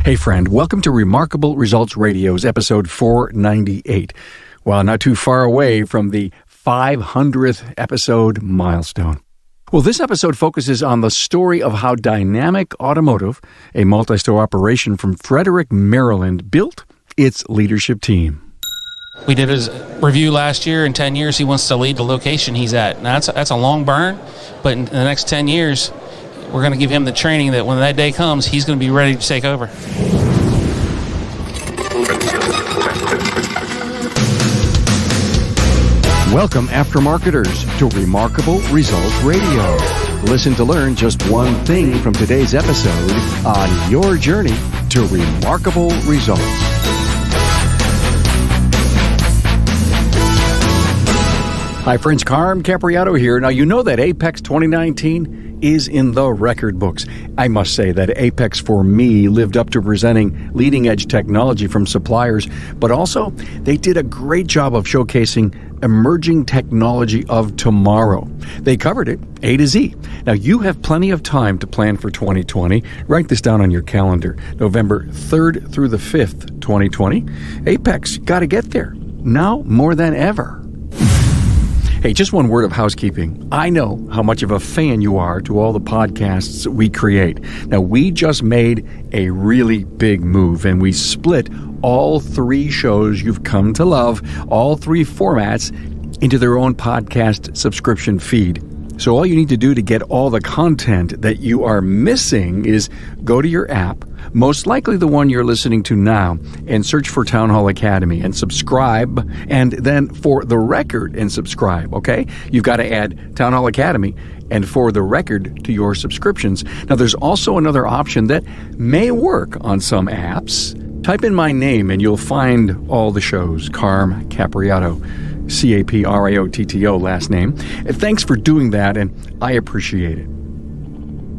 Hey friend, welcome to Remarkable Results Radio's episode 498. Well, not too far away from the 500th episode milestone. Well, this episode focuses on the story of how Dynamic Automotive, a multi-store operation from Frederick, Maryland, built its leadership team. We did his review last year. In 10 years, he wants to lead the location he's at. Now, that's a long burn, but in the next 10 years, we're going to give him the training that when that day comes, he's going to be ready to take over. Welcome, aftermarketers, to Remarkable Results Radio. Listen to learn just one thing from today's episode on your journey to remarkable results. Hi friends, Carm Capriato here. Now you know that Apex 2019 is in the record books. I must say that Apex for me lived up to presenting leading edge technology from suppliers, but also they did a great job of showcasing emerging technology of tomorrow. They covered it A to Z. Now you have plenty of time to plan for 2020. Write this down on your calendar. November 3rd through the 5th, 2020. Apex got to get there now more than ever. Hey, just one word of housekeeping. I know how much of a fan you are to all the podcasts we create. Now, we just made a really big move, and we split all three shows you've come to love, all three formats, into their own podcast subscription feed. So all you need to do to get all the content that you are missing is go to your app, most likely the one you're listening to now, and search for Town Hall Academy and subscribe, and then For the Record and subscribe, okay? You've got to add Town Hall Academy and For the Record to your subscriptions. Now, there's also another option that may work on some apps. Type in my name and you'll find all the shows, Carm Capriato. Capriotto, last name. Thanks for doing that, and I appreciate it.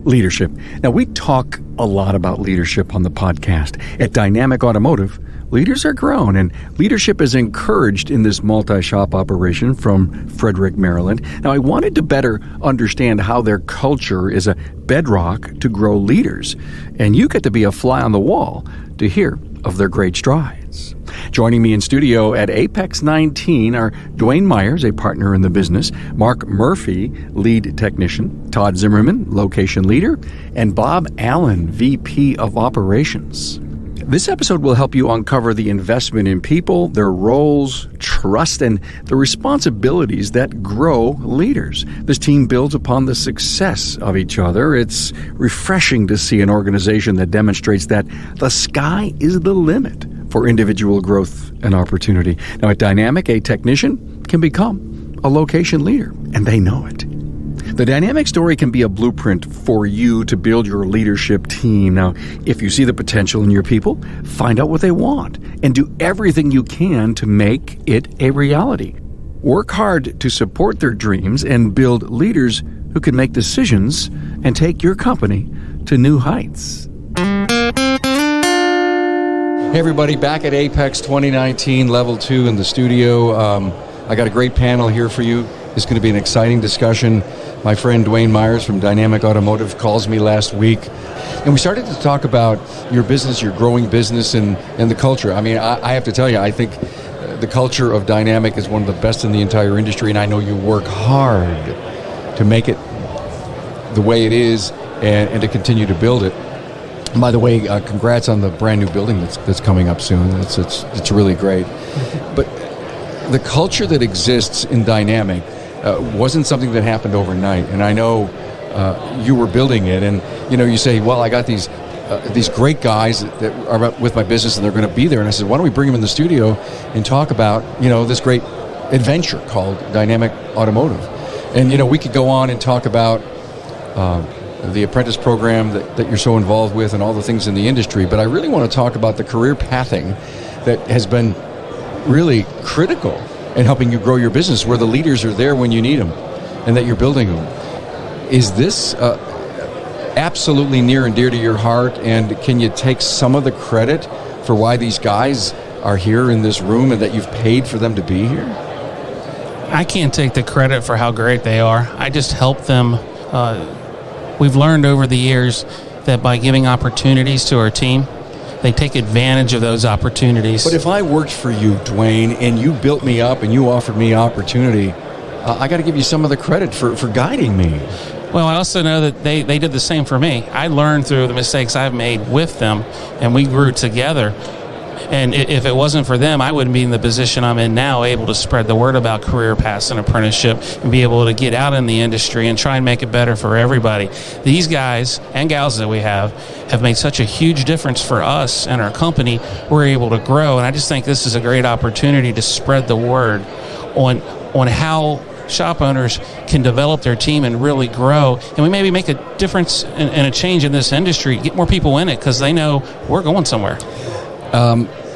Leadership. Now, we talk a lot about leadership on the podcast. At Dynamic Automotive, leaders are grown, and leadership is encouraged in this multi-shop operation from Frederick, Maryland. Now, I wanted to better understand how their culture is a bedrock to grow leaders, and you get to be a fly on the wall to hear of their great strides. Joining me in studio at Apex 19 are Dwayne Myers, a partner in the business, Mark Murphy, lead technician, Todd Zimmerman, location leader, and Bob Allen, VP of operations. This episode will help you uncover the investment in people, their roles, trust, and the responsibilities that grow leaders. This team builds upon the success of each other. It's refreshing to see an organization that demonstrates that the sky is the limit for individual growth and opportunity. Now, at Dynamic, a technician can become a location leader, and they know it. The Dynamic story can be a blueprint for you to build your leadership team. Now, if you see the potential in your people, find out what they want and do everything you can to make it a reality. Work hard to support their dreams and build leaders who can make decisions and take your company to new heights. Hey everybody, back at Apex 2019, Level 2 in the studio. I got a great panel here for you. It's going to be an exciting discussion. My friend Dwayne Myers from Dynamic Automotive calls me last week, and we started to talk about your business, your growing business, and the culture. I mean, I have to tell you, I think the culture of Dynamic is one of the best in the entire industry, and I know you work hard to make it the way it is and to continue to build it. And by the way, congrats on the brand new building that's coming up soon. It's really great. But the culture that exists in Dynamic wasn't something that happened overnight, and I know you were building it. And you say, well, I got these great guys that are with my business, and they're going to be there. And I said, why don't we bring them in the studio and talk about this great adventure called Dynamic Automotive? And we could go on and talk about the apprentice program that you're so involved with and all the things in the industry, but I really want to talk about the career pathing that has been really critical in helping you grow your business, where the leaders are there when you need them and that you're building them. Is this absolutely near and dear to your heart, and can you take some of the credit for why these guys are here in this room and that you've paid for them to be here? I can't take the credit for how great they are. I just help them. We've learned over the years that by giving opportunities to our team, they take advantage of those opportunities. But if I worked for you, Dwayne, and you built me up and you offered me opportunity, I got to give you some of the credit for guiding me. Well, I also know that they did the same for me. I learned through the mistakes I've made with them, and we grew together. And if it wasn't for them, I wouldn't be in the position I'm in now, able to spread the word about career paths and apprenticeship and be able to get out in the industry and try and make it better for everybody. These guys and gals that we have made such a huge difference for us and our company. We're able to grow, and I just think this is a great opportunity to spread the word on how shop owners can develop their team and really grow, and we maybe make a difference and a change in this industry, get more people in it because they know we're going somewhere.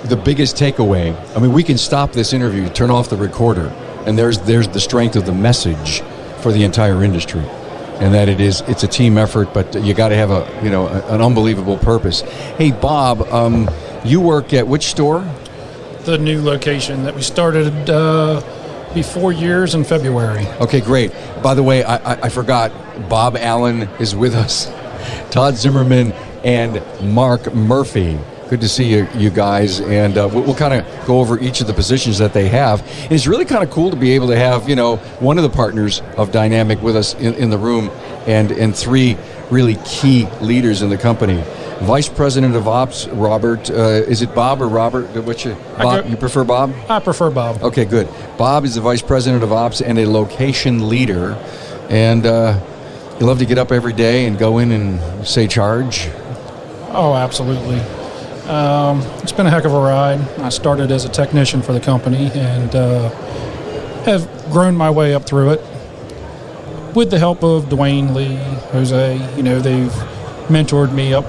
The biggest takeaway, I mean, we can stop this interview, turn off the recorder, and there's the strength of the message for the entire industry, and that it's a team effort, but you got to have an unbelievable purpose. Hey, Bob, you work at which store? The new location that we started be 4 years in February. Okay, great. By the way, I forgot, Bob Allen is with us, Todd Zimmerman, and Mark Murphy. Good to see you guys, and we'll kind of go over each of the positions that they have. And it's really kind of cool to be able to have, one of the partners of Dynamic with us in the room, and three really key leaders in the company. Vice President of Ops, Robert. Is it Bob or Robert? Bob, you prefer Bob? I prefer Bob. Okay, good. Bob is the Vice President of Ops and a location leader, and you love to get up every day and go in and say charge. Oh, absolutely. It's been a heck of a ride. I started as a technician for the company and have grown my way up through it. With the help of Dwayne, Lee, Jose, they've mentored me up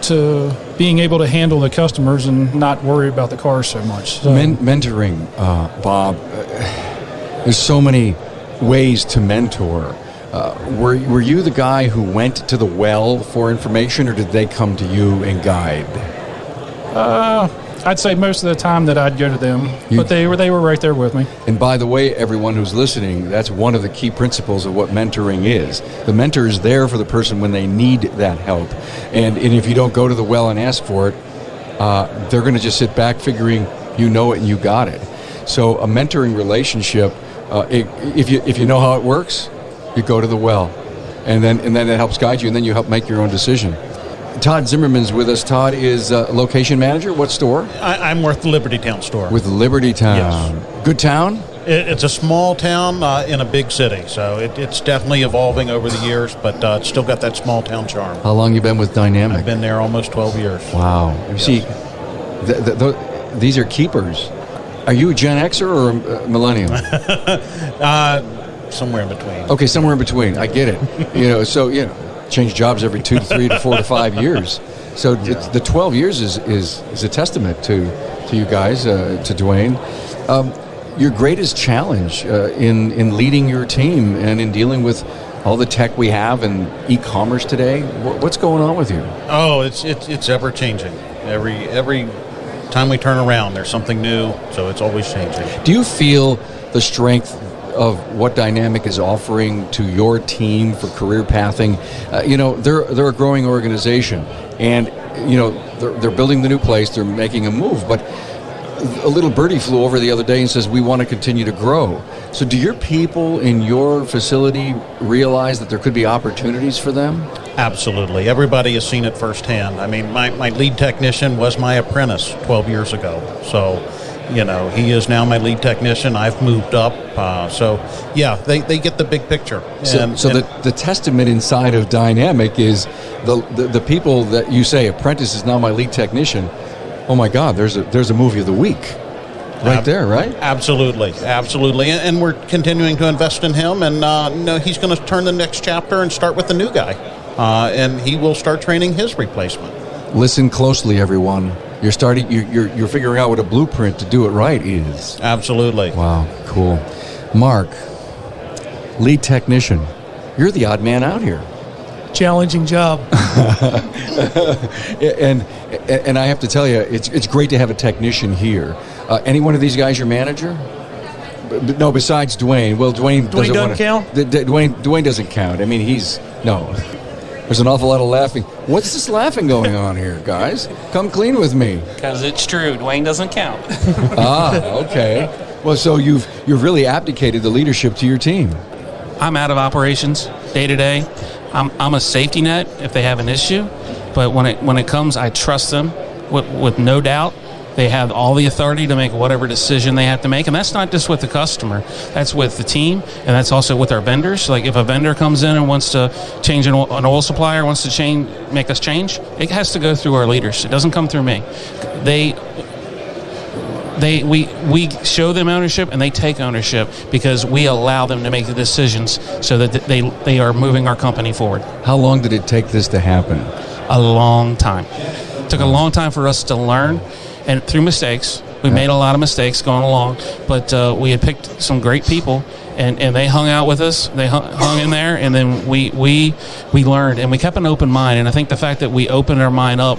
to being able to handle the customers and not worry about the cars so much. So. Mentoring, Bob, there's so many ways to mentor. Were you the guy who went to the well for information, or did they come to you and guide? I'd say most of the time that I'd go to them, but they were right there with me. And by the way, everyone who's listening, that's one of the key principles of what mentoring is. The mentor is there for the person when they need that help. And if you don't go to the well and ask for it, they're going to just sit back figuring you know it and you got it. So a mentoring relationship, if you know how it works, you go to the well. And then it helps guide you, and then you help make your own decision. Todd Zimmerman's with us. Todd is location manager. What store? I'm with Liberty Town store. With Liberty Town. Yes. Good town? It's a small town in a big city, so it's definitely evolving over the years, but it's still got that small town charm. How long you been with Dynamic? I've been there almost 12 years. Wow. You see, these are keepers. Are you a Gen Xer or a millennial? Somewhere in between. Okay, somewhere in between. I get it. Change jobs every 2 to 3 to 4 to 5 years. So the 12 years is a testament to you guys, to Dwayne. Your greatest challenge in leading your team and in dealing with all the tech we have and e-commerce today, what's going on with you? Oh, it's ever changing. Every time we turn around, there's something new, so it's always changing. Do you feel the strength of what Dynamic is offering to your team for career pathing? They're a growing organization, and they're building the new place, they're making a move, but a little birdie flew over the other day and says we want to continue to grow. So do your people in your facility realize that there could be opportunities for them? Absolutely. Everybody has seen it firsthand. I mean, my lead technician was my apprentice 12 years ago, so he is now my lead technician. I've moved up. They get the big picture. The testament inside of Dynamic is the people that you say, apprentice is now my lead technician. Oh my God, there's a movie of the week right there, right? Absolutely. And we're continuing to invest in him, and he's going to turn the next chapter and start with the new guy. And he will start training his replacement. Listen closely, everyone. You're figuring out what a blueprint to do it right is. Absolutely. Wow, cool. Mark, lead technician. You're the odd man out here. Challenging job. And I have to tell you, it's great to have a technician here. Any one of these guys your manager? No, besides Dwayne. Well, Dwayne doesn't count? Dwayne doesn't count. I mean, There's an awful lot of laughing. What's this laughing going on here, guys? Come clean with me. Because it's true. Dwayne doesn't count. Okay. Well, so you've really abdicated the leadership to your team. I'm out of operations day to day. I'm a safety net if they have an issue, but when it comes, I trust them with no doubt. They have all the authority to make whatever decision they have to make, and that's not just with the customer. That's with the team, and that's also with our vendors. Like if a vendor comes in and wants to change an oil supplier, wants to make us change, it has to go through our leaders. It doesn't come through me. We show them ownership, and they take ownership because we allow them to make the decisions so that they are moving our company forward. How long did it take this to happen? A long time. It took a long time for us to learn, and through mistakes. We made a lot of mistakes going along, but we had picked some great people, and they hung out with us. They hung in there, and then we learned, and we kept an open mind. And I think the fact that we opened our mind up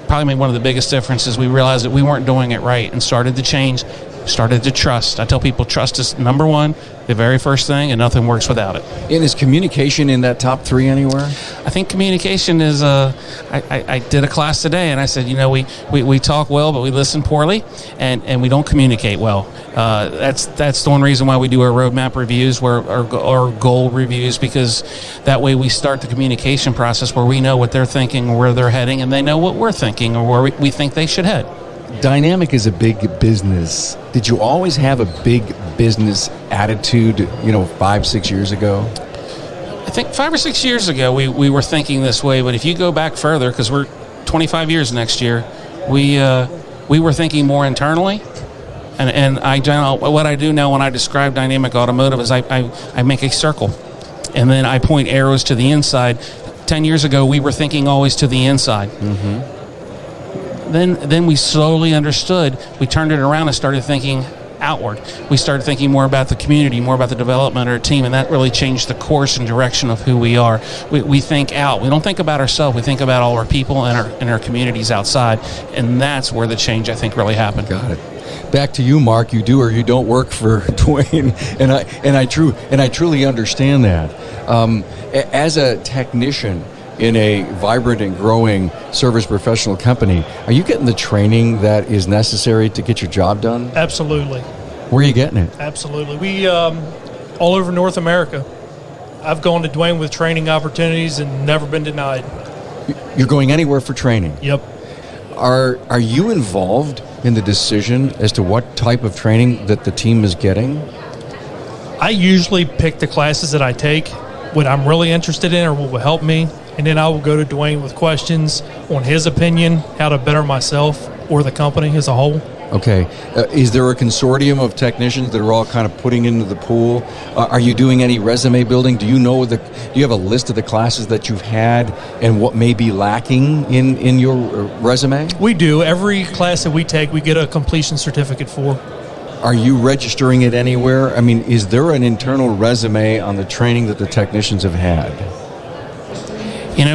probably made one of the biggest differences. We realized that we weren't doing it right and started to change, started to trust. I tell people trust is number one, the very first thing, and nothing works without it. And is communication in that top three anywhere? I think communication is, I did a class today, and I said, we talk well, but we listen poorly, and we don't communicate well. That's the one reason why we do our roadmap reviews, our goal reviews, because that way we start the communication process where we know what they're thinking, where they're heading, and they know what we're thinking or where we think they should head. Dynamic is a big business. Did you always have a big business attitude, 5-6 years ago? I think 5 or 6 years ago we were thinking this way, but if you go back further, because we're 25 years next year, we were thinking more internally. And what I do now when I describe dynamic automotive is I make a circle, and then I point arrows to the inside. 10 years ago, we were thinking always to the inside. Mm-hmm. Then we slowly understood. We turned it around and started thinking outward. We started thinking more about the community, more about the development of our team, and that really changed the course and direction of who we are. We think out. We don't think about ourselves. We think about all our people and our communities outside, and that's where the change, I think, really happened. Got it. Back to you, Mark. You do or you don't work for Dwayne, and I truly understand that. As a technician in a vibrant and growing service professional company, are you getting the training that is necessary to get your job done? Absolutely. Where are you getting it? Absolutely. We, all over North America. I've gone to Dwayne with training opportunities and never been denied. You're going anywhere for training? Yep. Are you involved in the decision as to what type of training that the team is getting? I usually pick the classes that I take, what I'm really interested in or what will help me, and then I will go to Dwayne with questions on his opinion, how to better myself or the company as a whole. Okay. Is there a consortium of technicians that are all kind of putting into the pool? Are you doing any resume building? Do you have a list of the classes that you've had and what may be lacking in your resume? We do. Every class that we take, we get a completion certificate for. Are you registering it anywhere? I mean, is there an internal resume on the training that the technicians have had?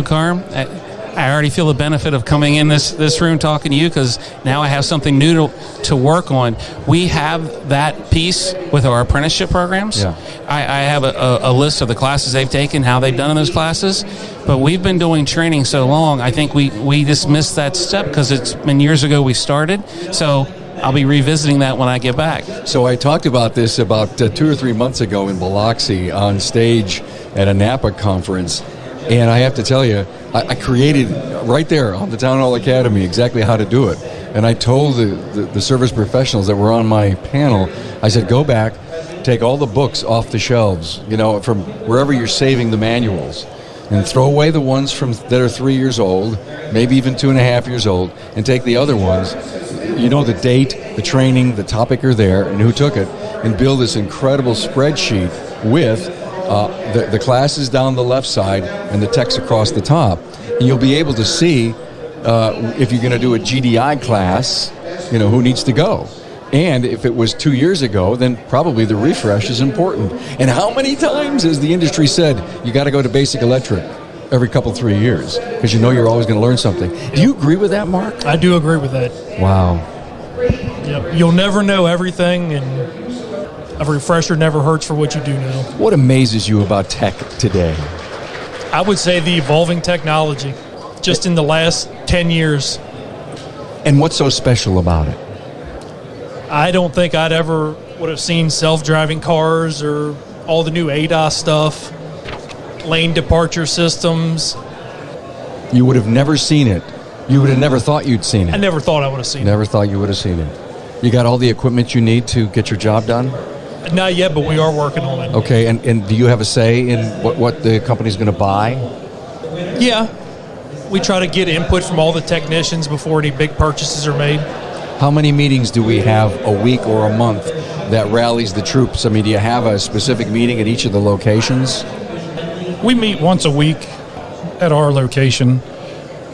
Carm, I already feel the benefit of coming in this room talking to you, because now I have something new to work on. We have that piece with our apprenticeship programs. Yeah. I have a list of the classes they've taken, how they've done in those classes, but we've been doing training so long, I think we just missed that step because it's been years ago we started. So I'll be revisiting that when I get back. So I talked about this about 2 or 3 months ago in Biloxi on stage at a Napa conference. And I have to tell you, I created right there on the Town Hall Academy exactly how to do it. And I told the service professionals that were on my panel, I said, go back, take all the books off the shelves, from wherever you're saving the manuals, and throw away the ones that are 3 years old, maybe even 2.5 years old, and take the other ones. The date, the training, the topic are there, and who took it, and build this incredible spreadsheet with the classes down the left side and the text across the top. And you'll be able to see if you're going to do a GDI class, who needs to go. And if it was 2 years ago, then probably the refresh is important. And how many times has the industry said, you got to go to basic electric every 3 years, because you're always going to learn something. Do you agree with that, Mark? I do agree with that. Wow. Yep. You'll never know everything, and a refresher never hurts for what you do know. What amazes you about tech today? I would say the evolving technology just in the last 10 years. And what's so special about it? I don't think I'd ever would have seen self-driving cars or all the new ADAS stuff, lane departure systems. You would have never seen it. You would have never thought you'd seen it. I never thought I would have seen Never thought you would have seen it. You got all the equipment you need to get your job done? it. Not yet, but we are working on it. Okay, and do you have a say in what the company's going to buy? Yeah. We try to get input from all the technicians before any big purchases are made. How many meetings do we have a week or a month that rallies the troops? I mean, do you have a specific meeting at each of the locations? We meet once a week at our location,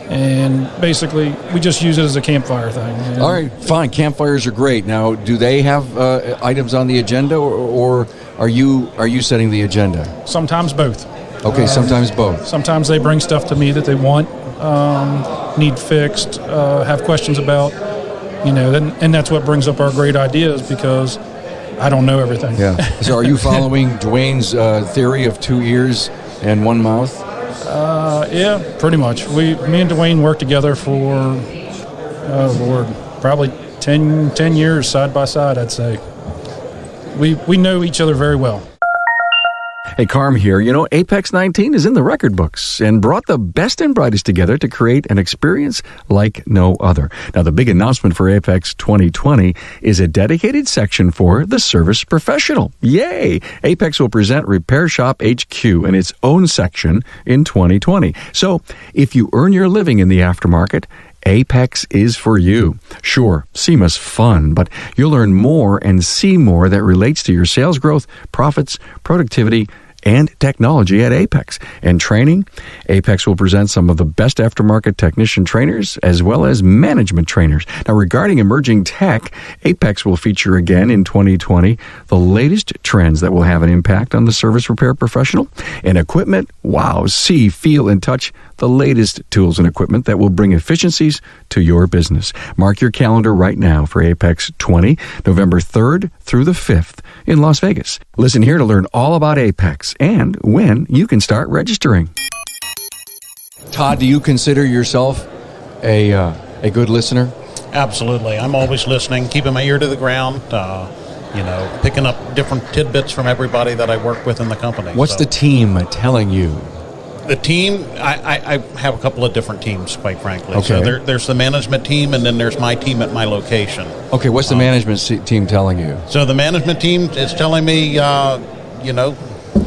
and basically we just use it as a campfire thing. And All right, fine. Campfires are great. Now, do they have items on the agenda, or are you setting the agenda? sometimes both. Okay, sometimes both. Sometimes they bring stuff to me that they want, need fixed, have questions about, and that's what brings up our great ideas, because I don't know everything. Yeah. So, are you following Dwayne's theory of 2 ears and one mouth? Yeah, pretty much. Me and Dwayne worked together for, probably 10 years side by side, I'd say. We know each other very well. Hey, Carm here. Apex 19 is in the record books and brought the best and brightest together to create an experience like no other. Now, the big announcement for Apex 2020 is a dedicated section for the service professional. Yay! Apex will present Repair Shop HQ in its own section in 2020. So, if you earn your living in the aftermarket, Apex is for you. Sure, SEMA's fun, but you'll learn more and see more that relates to your sales growth, profits, productivity, and technology at Apex. And training, Apex will present some of the best aftermarket technician trainers as well as management trainers. Now, regarding emerging tech, Apex will feature again in 2020 the latest trends that will have an impact on the service repair professional. And equipment, wow, see, feel, and touch the latest tools and equipment that will bring efficiencies to your business. Mark your calendar right now for Apex 20, November 3rd through the 5th in Las Vegas. Listen here to learn all about Apex and when you can start registering. Todd, do you consider yourself a good listener? Absolutely. I'm always listening, keeping my ear to the ground, picking up different tidbits from everybody that I work with in the company. What's the team telling you? The team, I have a couple of different teams, quite frankly. Okay. So there's the management team, and then there's my team at my location. Okay, what's the management team telling you? So the management team is telling me,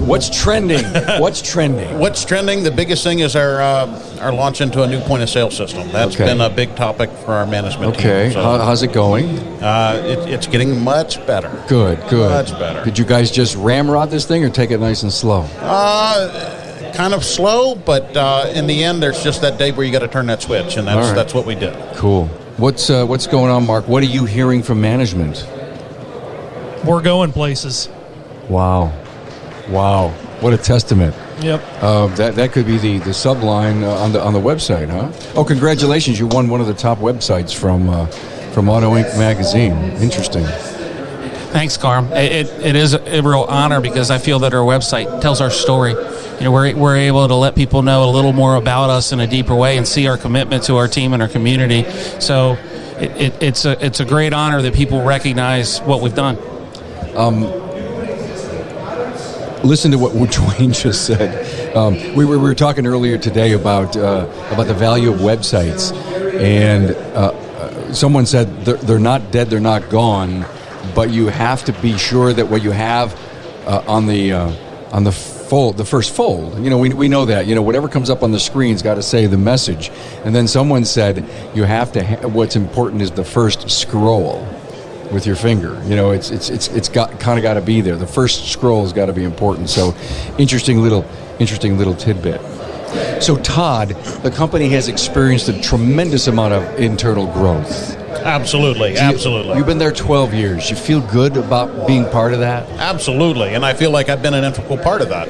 What's trending? What's trending? What's trending? The biggest thing is our launch into a new point of sale system. That's been a big topic for our management team. Okay, So, how's it going? it's getting much better. Good. Much better. Did you guys just ramrod this thing or take it nice and slow? Kind of slow, but in the end, there's just that day where you got to turn that switch, and that's what we did. Cool. What's going on, Mark? What are you hearing from management? We're going places. Wow. What a testament. Yep. That could be the subline on the website, huh? Oh, congratulations! You won one of the top websites from Auto Inc. magazine. Interesting. Thanks, Carm. It is a real honor because I feel that our website tells our story. We're able to let people know a little more about us in a deeper way and see our commitment to our team and our community. So it's a great honor that people recognize what we've done. Listen to what Dwayne just said. We were talking earlier today about the value of websites, and someone said they're not dead, they're not gone, but you have to be sure that what you have on the fold, the first fold. We know that. Whatever comes up on the screen's got to say the message. And then someone said you have to. What's important is the first scroll with your finger. It's got to be there. The first scroll's got to be important. So, interesting little tidbit. So, Todd, the company has experienced a tremendous amount of internal growth. Absolutely. You've been there 12 years. You feel good about being part of that? Absolutely, and I feel like I've been an integral part of that.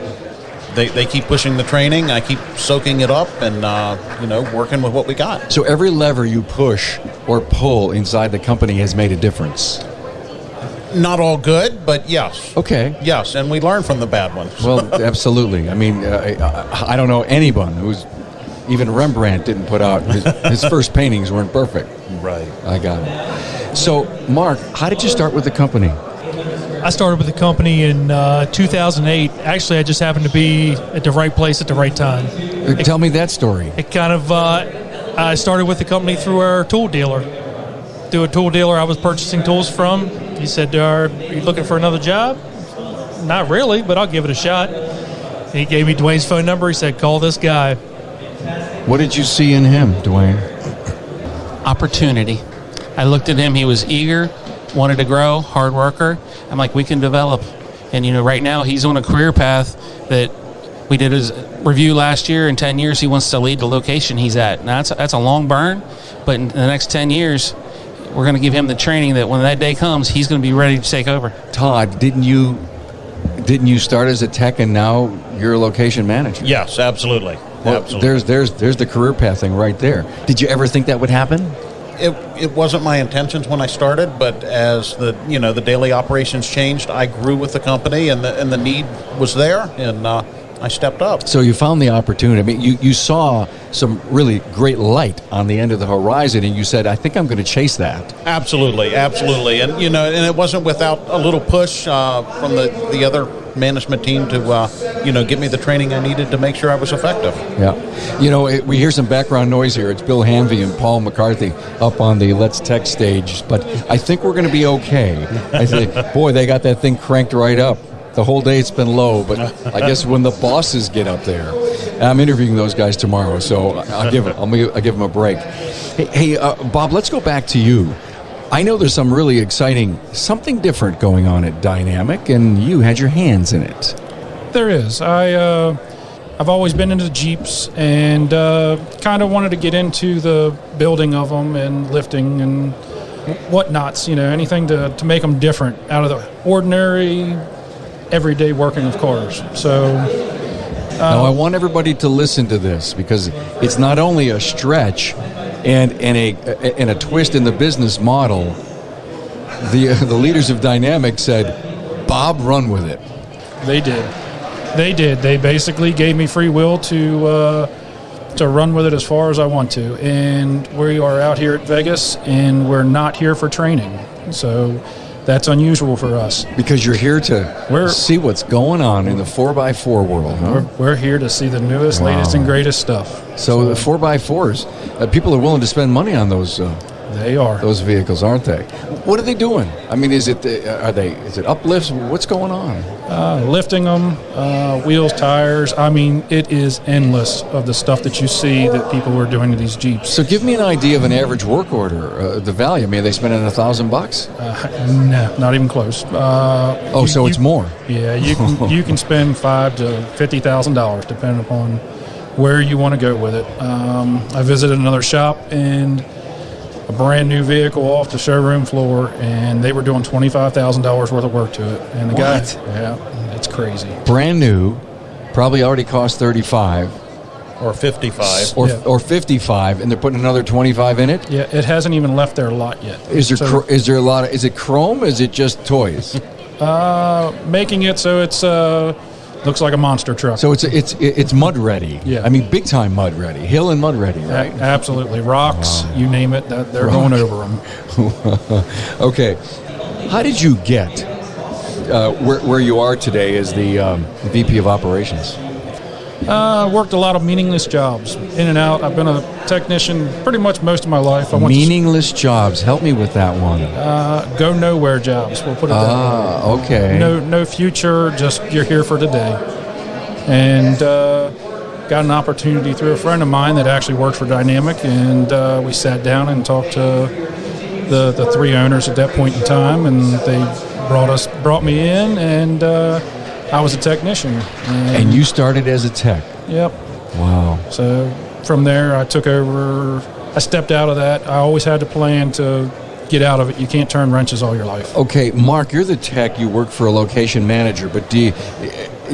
They keep pushing the training. I keep soaking it up and, working with what we got. So every lever you push or pull inside the company has made a difference? Not all good, but yes. Okay. Yes, and we learn from the bad ones. Well, absolutely. I mean, I don't know anyone who's, even Rembrandt didn't put out, his first paintings weren't perfect. Right. I got it. So, Mark, how did you start with the company? I started with the company in 2008. Actually, I just happened to be at the right place at the right time. Tell me that story. It kind of, I started with the company through our tool dealer. Through a tool dealer I was purchasing tools from. He said, are you looking for another job? Not really, but I'll give it a shot. And he gave me Dwayne's phone number. He said, call this guy. What did you see in him, Dwayne? Opportunity. I looked at him. He was eager, wanted to grow, hard worker. I'm like, we can develop. And, right now he's on a career path that we did his review last year. In 10 years, he wants to lead the location he's at. Now, that's a long burn, but in the next 10 years, we're going to give him the training that when that day comes, he's going to be ready to take over. Todd, didn't you start as a tech and now you're a location manager? Yes, absolutely. Well, absolutely. There's the career path thing right there. Did you ever think that would happen? It wasn't my intentions when I started, but as the daily operations changed, I grew with the company, and the need was there, and I stepped up. So you found the opportunity. I mean, you saw some really great light on the end of the horizon, and you said, I think I'm going to chase that. Absolutely, absolutely. And, and it wasn't without a little push from the other management team to, get me the training I needed to make sure I was effective. Yeah. We hear some background noise here. It's Bill Hanvey and Paul McCarthy up on the Let's Tech stage, but I think we're going to be okay. I think, boy, they got that thing cranked right up. The whole day it's been low, but I guess when the bosses get up there, and I'm interviewing those guys tomorrow, so I'll give them a break. Hey, Bob, let's go back to you. I know there's some really exciting, something different going on at Dynamic, and you had your hands in it. There is. I've always been into Jeeps and kind of wanted to get into the building of them and lifting and whatnots, anything to make them different out of the ordinary everyday working of cars. So now I want everybody to listen to this, because it's not only a stretch and a twist in the business model. The leaders of Dynamic said, Bob, run with it. They did. They basically gave me free will to run with it as far as I want to. And we are out here at Vegas, and we're not here for training. So that's unusual for us. Because you're here to see what's going on in the 4x4 world, huh? We're here to see the newest, latest, and greatest stuff. So the 4x4s, people are willing to spend money on those. They are. Those vehicles, aren't they? What are they doing? I mean, is it uplifts? What's going on? Lifting them, wheels, tires. I mean, it is endless of the stuff that you see that people are doing to these Jeeps. So give me an idea of an average work order, the value. I mean, are they spending $1,000? No, not even close. So it's more. Yeah, you can spend $5,000 to $50,000 depending upon where you want to go with it. I visited another shop and a brand new vehicle off the showroom floor, and they were doing $25,000 worth of work to it. And the guy, it's crazy. Brand new, probably already cost $35,000 or $55,000 or $55,000, and they're putting another $25,000 in it. Yeah, it hasn't even left their lot yet. Is there a lot? Is it chrome? Is it just toys? Making it so it's looks like a monster truck. So it's mud ready. Yeah. I mean, big time mud ready, hill and mud ready, right? Absolutely, rocks, you name it, they're going over them. Okay, how did you get where you are today as the VP of Operations? Worked a lot of meaningless jobs, in and out. I've been a technician pretty much most of my life. Meaningless jobs. Help me with that one. Go nowhere jobs. We'll put it that way. Okay. No future. Just you're here for today. And got an opportunity through a friend of mine that actually works for Dynamic, and we sat down and talked to the three owners at that point in time, and they brought me in, and I was a technician. And you started as a tech? Yep. Wow. So from there, I took over. I stepped out of that. I always had to plan to get out of it. You can't turn wrenches all your life. Okay, Mark, you're the tech. You work for a location manager, but do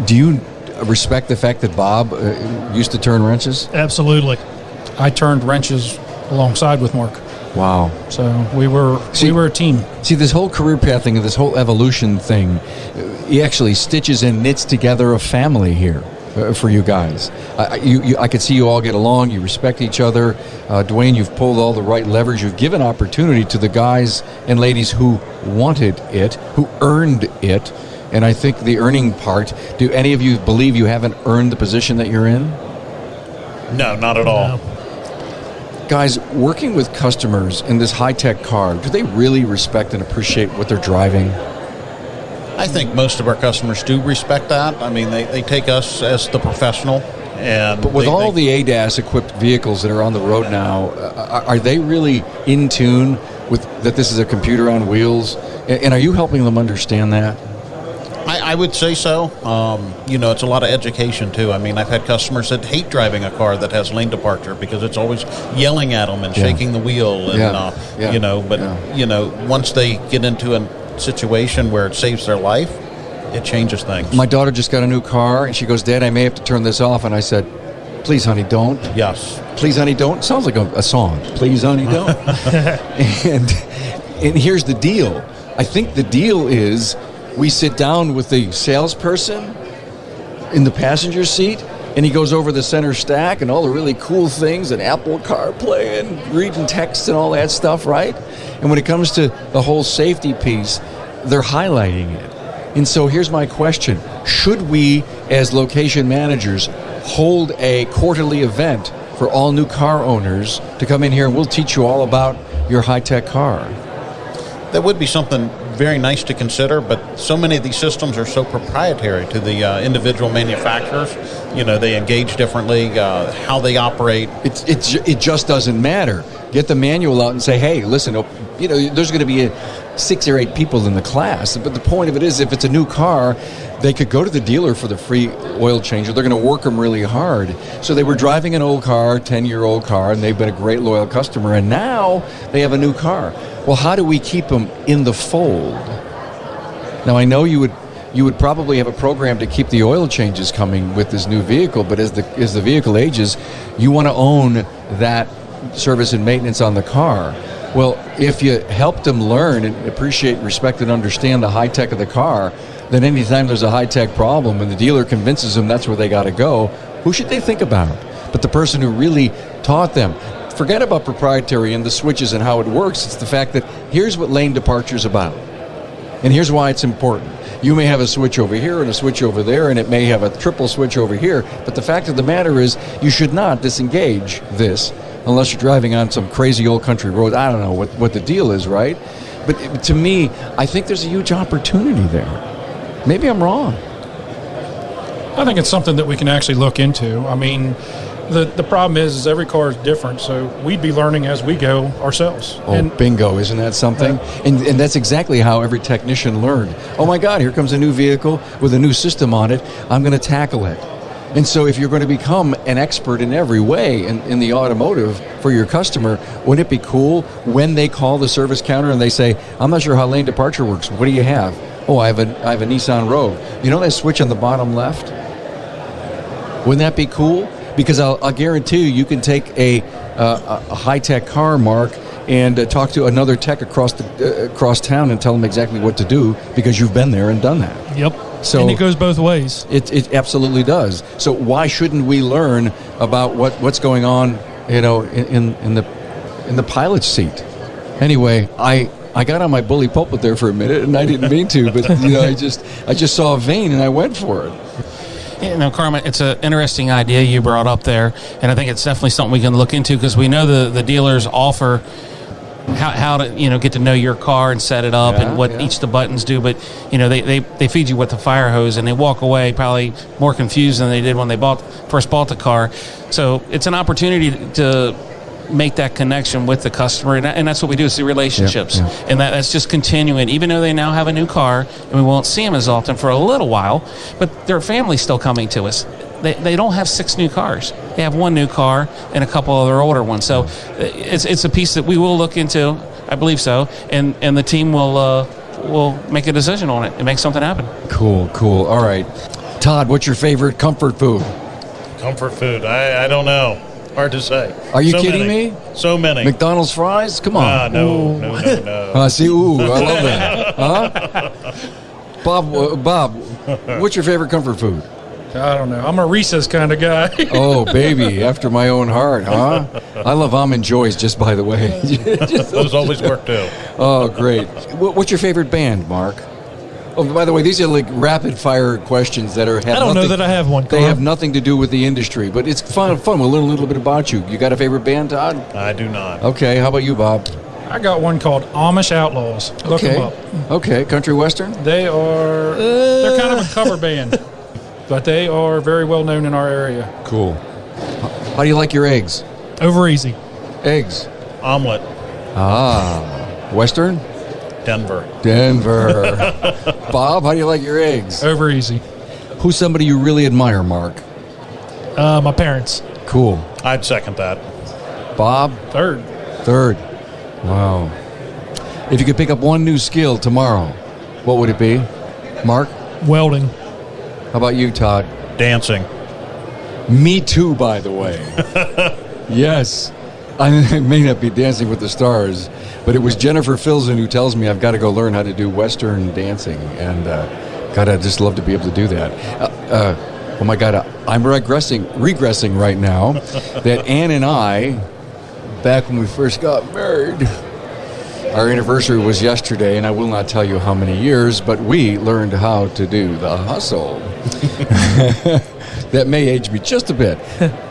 you respect the fact that Bob used to turn wrenches? Absolutely. I turned wrenches alongside with Mark. Wow. So we were a team. See, this whole career path thing, this whole evolution thing, he actually stitches and knits together a family here for you guys. I could see you all get along. You respect each other. Dwayne, you've pulled all the right levers. You've given opportunity to the guys and ladies who wanted it, who earned it. And I think the earning part, do any of you believe you haven't earned the position that you're in? No, not at all. No. Guys, working with customers in this high-tech car, do they really respect and appreciate what they're driving? I think most of our customers do respect that. I mean, they take us as the professional. But with all the ADAS-equipped vehicles that are on the road now, are they really in tune with that this is a computer on wheels? And are you helping them understand that? I would say so. It's a lot of education, too. I mean, I've had customers that hate driving a car that has lane departure because it's always yelling at them and shaking the wheel. And, once they get into a situation where it saves their life, it changes things. My daughter just got a new car, and she goes, Dad, I may have to turn this off. And I said, please, honey, don't. Yes. Please, honey, don't. Sounds like a song. Please, honey, don't. and here's the deal. I think the deal is we sit down with the salesperson in the passenger seat, and he goes over the center stack and all the really cool things and Apple CarPlay and reading text and all that stuff, right? And when it comes to the whole safety piece, they're highlighting it. And so here's my question. Should we, as location managers, hold a quarterly event for all new car owners to come in here and we'll teach you all about your high-tech car? That would be something very nice to consider, but so many of these systems are so proprietary to the individual manufacturers. They engage differently, how they operate. It just doesn't matter. Get the manual out and say, hey, listen, there's going to be 6 or 8 people in the class, but the point of it is if it's a new car, they could go to the dealer for the free oil change. They're going to work them really hard. So they were driving an old car, 10-year-old car, and they've been a great loyal customer, and now they have a new car. Well, how do we keep them in the fold? Now, I know you would probably have a program to keep the oil changes coming with this new vehicle, but as the vehicle ages, you want to own that service and maintenance on the car. Well, if you help them learn and appreciate, respect, and understand the high tech of the car, then anytime there's a high tech problem and the dealer convinces them that's where they got to go, who should they think about? But the person who really taught them. Forget about proprietary and the switches and how it works. It's the fact that here's what lane departure is about. And here's why it's important. You may have a switch over here and a switch over there, and it may have a triple switch over here. But the fact of the matter is you should not disengage this unless you're driving on some crazy old country road. I don't know what the deal is, right? But to me, I think there's a huge opportunity there. Maybe I'm wrong. I think it's something that we can actually look into. I mean, the problem is every car is different, so we'd be learning as we go ourselves. Oh, bingo, isn't that something? And that's exactly how every technician learned. Oh my God, here comes a new vehicle with a new system on it. I'm going to tackle it. And so if you're going to become an expert in every way in the automotive for your customer, wouldn't it be cool when they call the service counter and they say, I'm not sure how lane departure works. What do you have? Oh, I have a Nissan Rogue. You know that switch on the bottom left? Wouldn't that be cool? Because I'll guarantee you can take a high-tech car, Mark, and talk to another tech across town and tell them exactly what to do because you've been there and done that. Yep. So and it goes both ways. It absolutely does. So why shouldn't we learn about what's going on, in the pilot's seat? Anyway, I got on my bully pulpit there for a minute, and I didn't mean to, but I just saw a vein and I went for it. Carmen, it's an interesting idea you brought up there, and I think it's definitely something we can look into because we know the dealers offer how to get to know your car and set it up and what each of the buttons do. But they feed you with the fire hose and they walk away probably more confused than they did when they first bought the car. So it's an opportunity to make that connection with the customer, and that's what we do. It's the relationships, and that's just continuing. Even though they now have a new car, and we won't see them as often for a little while, but their family's still coming to us. They don't have 6 new cars. They have 1 new car and a couple other older ones. So it's a piece that we will look into. I believe so, and the team will make a decision on it and make something happen. Cool. All right, Todd, what's your favorite comfort food? Comfort food? I don't know. Hard to say. Are you So kidding many. me? So many. McDonald's fries? Come on. No. See, ooh, I love that. Huh? Bob, what's your favorite comfort food? I don't know. I'm a Reese's kind of guy. Oh, baby, after my own heart, huh? I love Almond Joys, just by the way. Those always work too. Oh, great. What's your favorite band, Mark? Oh, by the way, these are like rapid-fire questions that are. I don't know that I have one, They Carl. have nothing to do with the industry, but it's fun. We'll learn a little bit about you. You got a favorite band, Todd? I do not. Okay, how about you, Bob? I got one called Amish Outlaws. Look Okay. them up. Okay, country western? They're kind of a cover band, but they are very well known in our area. Cool. How do you like your eggs? Over easy. Eggs. Omelet. Western? Denver. Bob, how do you like your eggs? Over easy. Who's somebody you really admire, Mark? My parents. Cool. I'd second that. Bob? Third. Wow. If you could pick up one new skill tomorrow, what would it be? Mark? Welding. How about you, Todd? Dancing. Me too, by the way. Yes. I may not be Dancing with the Stars, but it was Jennifer Filson who tells me I've got to go learn how to do Western dancing. And, God, I'd just love to be able to do that. Oh, my God, I'm regressing right now that Ann and I, back when we first got married, our anniversary was yesterday, and I will not tell you how many years, but we learned how to do the hustle. That may age me just a bit.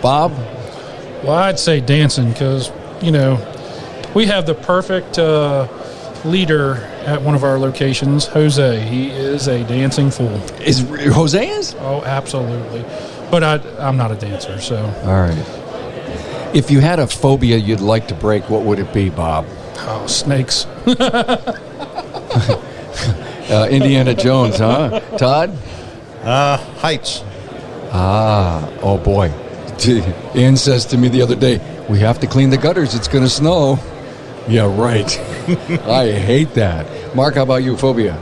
Bob? Well, I'd say dancing because, we have the perfect leader at one of our locations, Jose. He is a dancing fool. Is Jose is? Oh, absolutely. But I'm not a dancer, so. All right. If you had a phobia you'd like to break, what would it be, Bob? Oh, snakes. Indiana Jones, huh? Todd? Heights. Oh boy. Ian says to me the other day, we have to clean the gutters, it's going to snow. Yeah, right. I hate that. Mark, how about you, phobia?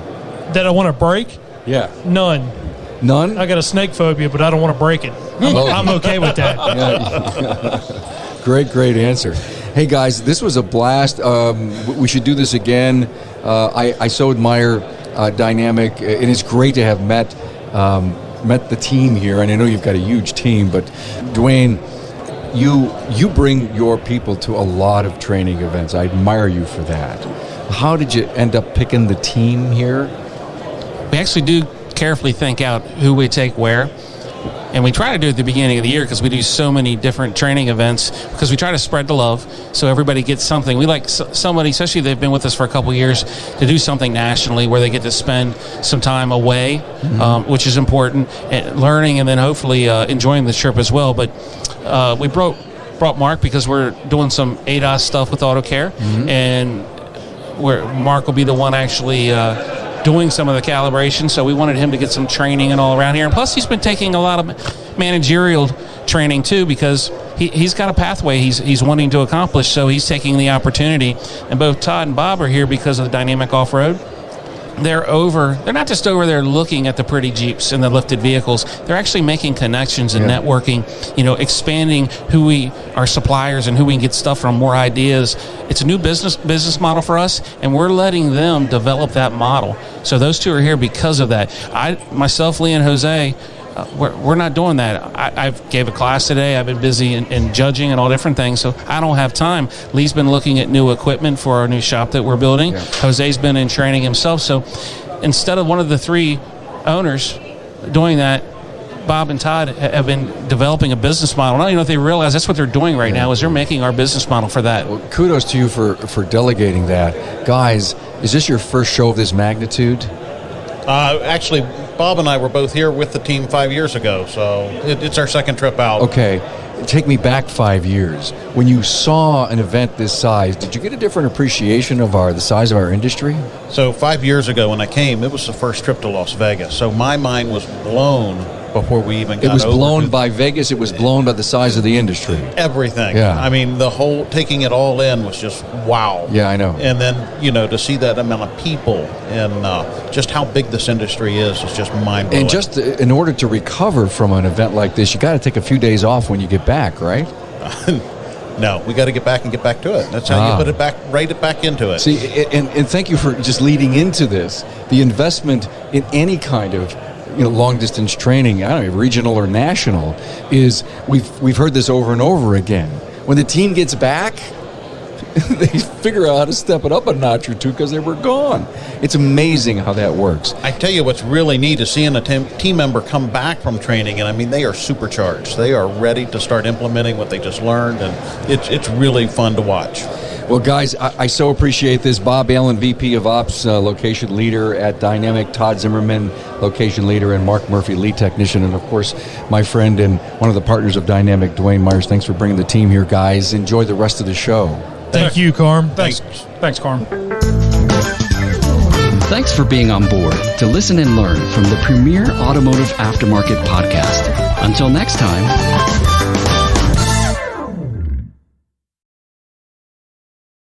That I want to break? Yeah. None. None? I got a snake phobia, but I don't want to break it. I'm okay with that. Yeah. Great answer. Hey, guys, this was a blast. We should do this again. I so admire Dynamic, and it's great to have met the team here, and I know you've got a huge team, but Dwayne, you bring your people to a lot of training events. I admire you for that. How did you end up picking the team here? We actually do carefully think out who we take where. And we try to do it at the beginning of the year because we do so many different training events because we try to spread the love so everybody gets something. We like somebody, especially if they've been with us for a couple of years, to do something nationally where they get to spend some time away, which is important, and learning and then hopefully enjoying the trip as well. But we brought Mark because we're doing some ADAS stuff with AutoCare, and where Mark will be the one actually doing some of the calibration, so we wanted him to get some training and all around here. And plus, he's been taking a lot of managerial training too because he's got a pathway he's wanting to accomplish, so he's taking the opportunity. And both Todd and Bob are here because of the Dynamic Off-Road. They're not just over there looking at the pretty Jeeps and the lifted vehicles. They're actually making connections and networking, expanding who our suppliers and who we can get stuff from, more ideas. It's a new business model for us, and we're letting them develop that model. So those two are here because of that. Myself, Lee, and Jose, we're not doing that. I gave a class today. I've been busy in judging and all different things, so I don't have time. Lee's been looking at new equipment for our new shop that we're building. Yeah. Jose's been in training himself. So instead of one of the three owners doing that, Bob and Todd have been developing a business model. I don't even know if they realize that's what they're doing right now is they're making our business model for that. Well, kudos to you for delegating that. Guys, is this your first show of this magnitude? Actually, Bob and I were both here with the team 5 years ago, so it's our second trip out. Okay. Take me back 5 years. When you saw an event this size, did you get a different appreciation of the size of our industry? So 5 years ago when I came, it was the first trip to Las Vegas. So my mind was blown before we even got over. It was blown by Vegas. It was blown by the size of the industry. Everything. Yeah. I mean, the whole taking it all in was just wow. Yeah, I know. And then, to see that amount of people and just how big this industry is just mind-blowing. And just in order to recover from an event like this, you got to take a few days off when you get back, right? No, we got to get back to it. That's how you put it back, write it back into it. See, and thank you for just leading into this. The investment in any kind of long distance training, I don't know, regional or national, is we've heard this over and over again. When the team gets back, they figure out how to step it up a notch or two because they were gone. It's amazing how that works. I tell you what's really neat is seeing a team member come back from training, and I mean, they are supercharged. They are ready to start implementing what they just learned, and it's really fun to watch. Well, guys, I so appreciate this. Bob Allen, VP of Ops, location leader at Dynamic, Todd Zimmerman, location leader, and Mark Murphy, lead technician, and, of course, my friend and one of the partners of Dynamic, Dwayne Myers. Thanks for bringing the team here, guys. Enjoy the rest of the show. Thank you, Carm. Thanks, Carm. Thanks for being on board to listen and learn from the premier automotive aftermarket podcast. Until next time.